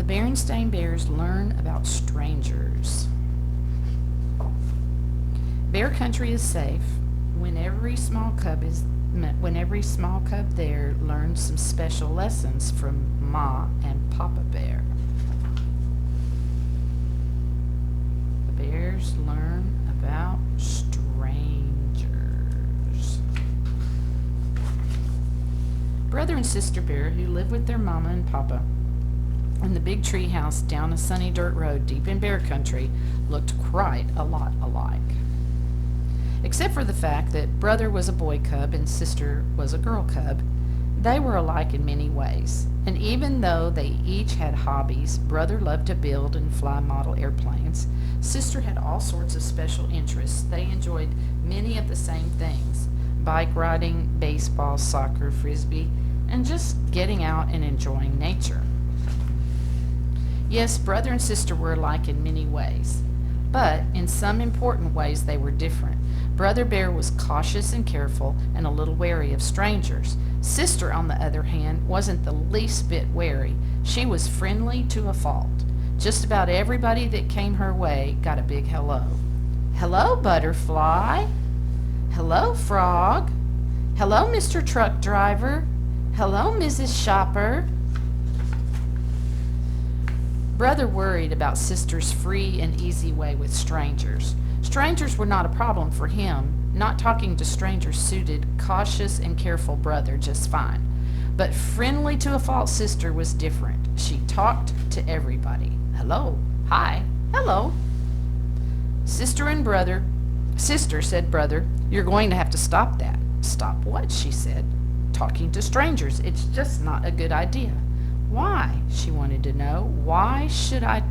The Berenstain Bears learn about strangers. Bear country is safe when every small cub there learns some special lessons from Ma and Papa Bear. The bears learn about strangers. Brother and Sister Bear, who live with their Mama and Papa in the big tree house down a sunny dirt road deep in bear country, looked quite a lot alike. Except for the fact that Brother was a boy cub and Sister was a girl cub, they were alike in many ways. And even though they each had hobbies, Brother loved to build and fly model airplanes. Sister had all sorts of special interests. They enjoyed many of the same things: bike riding, baseball, soccer, frisbee, and just getting out and enjoying nature. Yes, Brother and Sister were alike in many ways, but in some important ways they were different. Brother Bear was cautious and careful and a little wary of strangers. Sister, on the other hand, wasn't the least bit wary. She was friendly to a fault. Just about everybody that came her way got a big hello. Hello, Butterfly. Hello, Frog. Hello, Mr. Truck Driver. Hello, Mrs. Shopper. Brother worried about Sister's free and easy way with strangers. Strangers were not a problem for him. Not talking to strangers suited cautious and careful Brother just fine. But friendly to a fault Sister was different. She talked to everybody. Hello, hi, hello. Sister said, Brother, you're going to have to stop that. Stop what? She said. Talking to strangers. It's just not a good idea. Why? She wanted to know. Why shouldn't I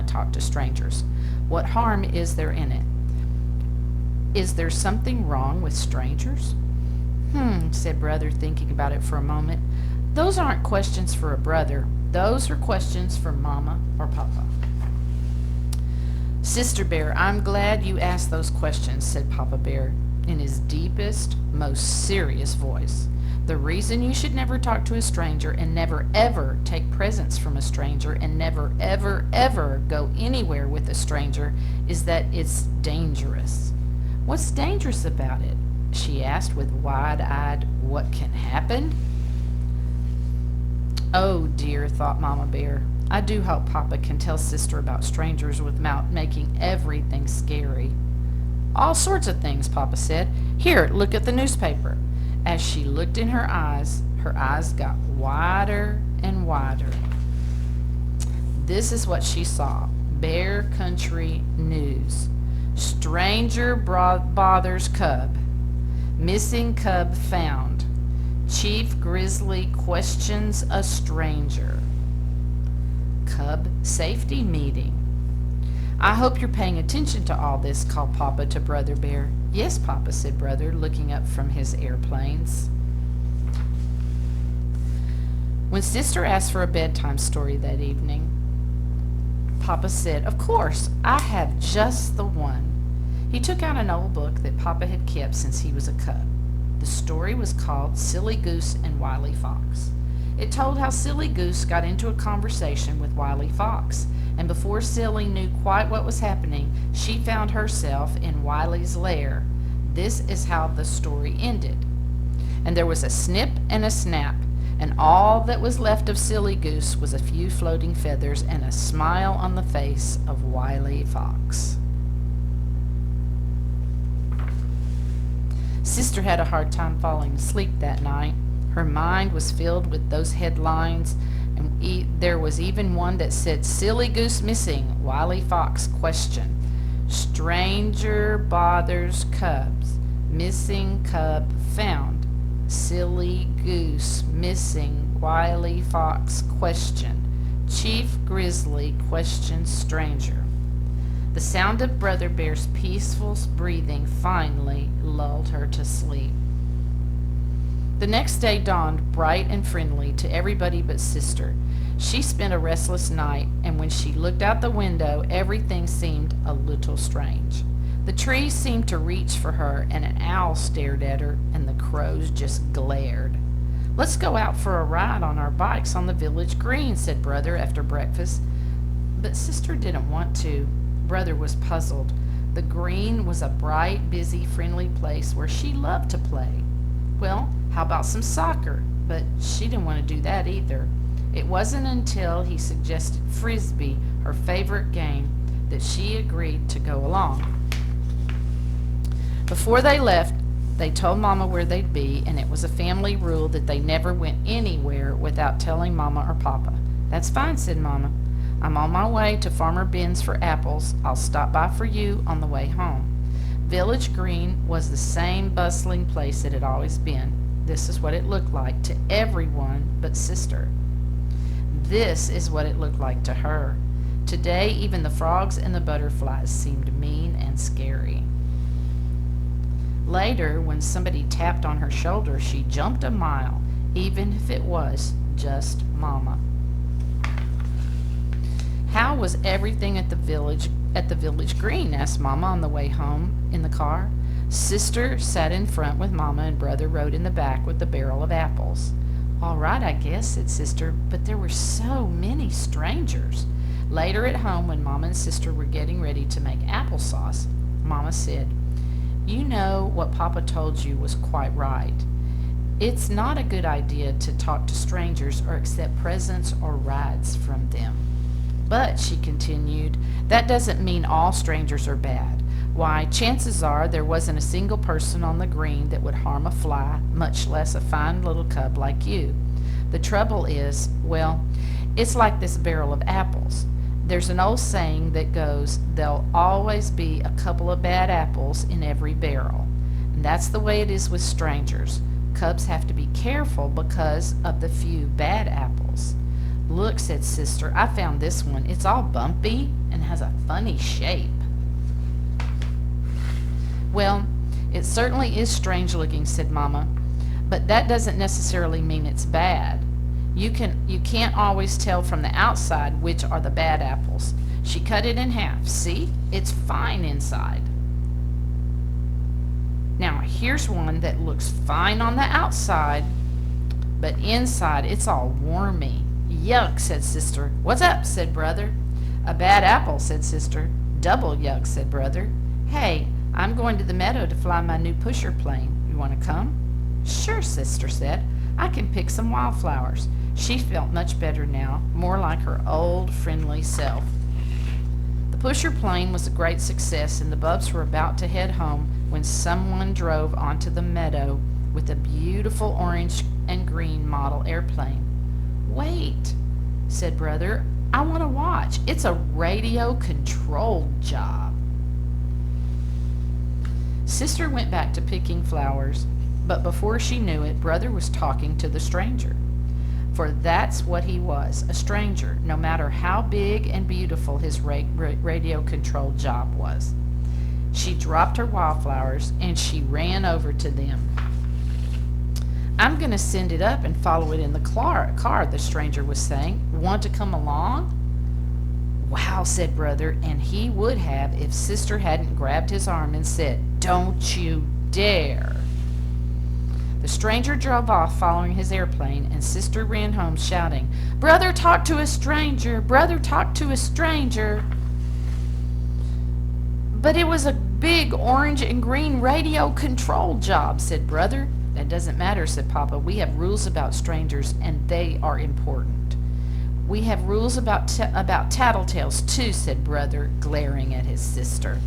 talk to strangers? What harm is there in it? Is there something wrong with strangers? Said Brother, thinking about it for a moment. Those aren't questions for a brother. Those are questions for Mama or Papa. Sister Bear, I'm glad you asked those questions, said Papa Bear in his deepest, most serious voice. The reason you should never talk to a stranger and never ever take presents from a stranger and never ever ever go anywhere with a stranger is that it's dangerous. What's dangerous about it? She asked with wide-eyed, what can happen? Oh dear, thought Mama Bear. I do hope Papa can tell Sister about strangers without making everything scary. All sorts of things, Papa said. Here, look at the newspaper. As she looked in her eyes got wider and wider. This is what she saw. Bear Country News. Stranger bothers cub. Missing cub found. Chief Grizzly questions a stranger. Cub safety meeting. I hope you're paying attention to all this, called Papa to Brother Bear. Yes, Papa, said Brother, looking up from his airplanes. When Sister asked for a bedtime story that evening, Papa said, of course, I have just the one. He took out an old book that Papa had kept since he was a cub. The story was called Silly Goose and Wily Fox. It told how Silly Goose got into a conversation with Wily Fox, and before Silly knew quite what was happening, she found herself in Wily's lair. This is how the story ended. And there was a snip and a snap, and all that was left of Silly Goose was a few floating feathers and a smile on the face of Wily Fox. Sister had a hard time falling asleep that night. Her mind was filled with those headlines, and there was even one that said, Silly Goose missing, Wily Fox question. Stranger bothers cubs. Missing cub found. Silly Goose missing, Wily Fox question. Chief Grizzly questions stranger. The sound of Brother Bear's peaceful breathing finally lulled her to sleep. The next day dawned bright and friendly to everybody but Sister. She spent a restless night, and when she looked out the window, everything seemed a little strange. The trees seemed to reach for her, and an owl stared at her, and the crows just glared. "Let's go out for a ride on our bikes on the village green," said Brother after breakfast. But Sister didn't want to. Brother was puzzled. The green was a bright, busy, friendly place where she loved to play. Well, how about some soccer? But she didn't want to do that either. It wasn't until he suggested Frisbee, her favorite game, that she agreed to go along. Before they left, they told Mama where they'd be, and it was a family rule that they never went anywhere without telling Mama or Papa. "That's fine," said Mama. "I'm on my way to Farmer Ben's for apples. I'll stop by for you on the way home." Village Green was the same bustling place it had always been. This is what it looked like to everyone but Sister. This is what it looked like to her. Today, even the frogs and the butterflies seemed mean and scary. Later, when somebody tapped on her shoulder, she jumped a mile, even if it was just Mama. "How was everything at the village green?" asked Mama on the way home in the car. Sister sat in front with Mama, and Brother rode in the back with the barrel of apples. "All right, I guess," said Sister, "but there were so many strangers." Later at home, when Mama and Sister were getting ready to make applesauce, Mama said, "You know what Papa told you was quite right. It's not a good idea to talk to strangers or accept presents or rides from them. But," she continued, "that doesn't mean all strangers are bad. Why, chances are there wasn't a single person on the green that would harm a fly, much less a fine little cub like you. The trouble is, well, it's like this barrel of apples. There's an old saying that goes, there'll always be a couple of bad apples in every barrel. And that's the way it is with strangers. Cubs have to be careful because of the few bad apples." "Look," said Sister, "I found this one. It's all bumpy and has a funny shape." "Well, it certainly is strange looking," said Mama, "but that doesn't necessarily mean it's bad. You can't always tell from the outside which are the bad apples." She cut it in half. "See? It's fine inside. Now here's one that looks fine on the outside, but inside it's all wormy." "Yuck," said Sister. "What's up?" said Brother. "A bad apple," said Sister. "Double yuck," said Brother. "Hey, I'm going to the meadow to fly my new pusher plane. You want to come?" "Sure," Sister said. "I can pick some wildflowers." She felt much better now, more like her old friendly self. The pusher plane was a great success, and the Bubs were about to head home when someone drove onto the meadow with a beautiful orange and green model airplane. "Wait," said Brother, "I want to watch. It's a radio-controlled job." Sister went back to picking flowers, but before she knew it, Brother was talking to the stranger. For that's what he was, a stranger, no matter how big and beautiful his radio-controlled job was. She dropped her wildflowers, and she ran over to them. "I'm going to send it up and follow it in the car," the stranger was saying. "Want to come along?" "Wow," said Brother, and he would have if Sister hadn't grabbed his arm and said, "Don't you dare." The stranger drove off following his airplane, and Sister ran home shouting, "Brother talked to a stranger! Brother talked to a stranger!" "But it was a big orange and green radio control job," said Brother. "That doesn't matter," said Papa. "We have rules about strangers, and they are important." "We have rules about tattletales, too," said Brother, glaring at his sister.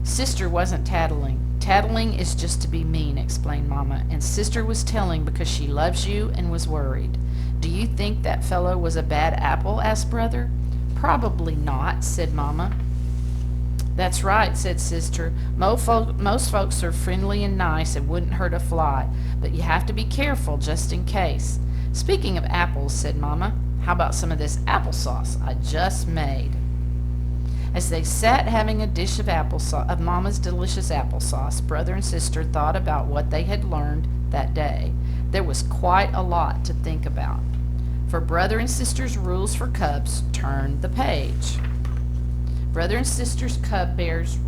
Sister wasn't tattling. "Tattling is just to be mean," explained Mama, "and Sister was telling because she loves you and was worried." "Do you think that fellow was a bad apple?" asked Brother. "Probably not," said Mama. "That's right," said Sister. Most folks are friendly and nice and wouldn't hurt a fly, but you have to be careful just in case." "Speaking of apples," said Mama, "how about some of this applesauce I just made?" As they sat having a dish of Mama's delicious applesauce, Brother and Sister thought about what they had learned that day. There was quite a lot to think about. For Brother and Sister's rules for cubs turned the page. Brother and Sister's bears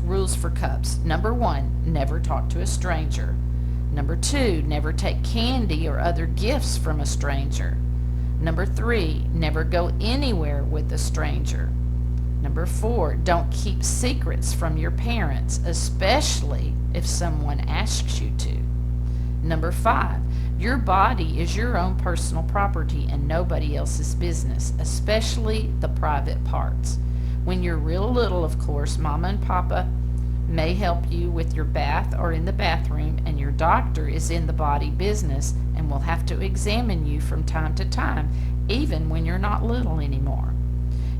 rules for cubs. Number 1, never talk to a stranger. Number 2, never take candy or other gifts from a stranger. Number 3, never go anywhere with a stranger. Number 4, don't keep secrets from your parents, especially if someone asks you to. Number 5, your body is your own personal property and nobody else's business, especially the private parts. When you're real little, of course, Mama and Papa may help you with your bath or in the bathroom, and your doctor is in the body business and will have to examine you from time to time, even when you're not little anymore.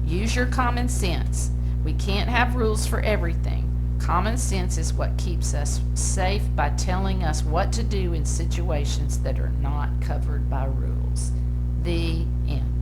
Use your common sense. We can't have rules for everything. Common sense is what keeps us safe by telling us what to do in situations that are not covered by rules. The end.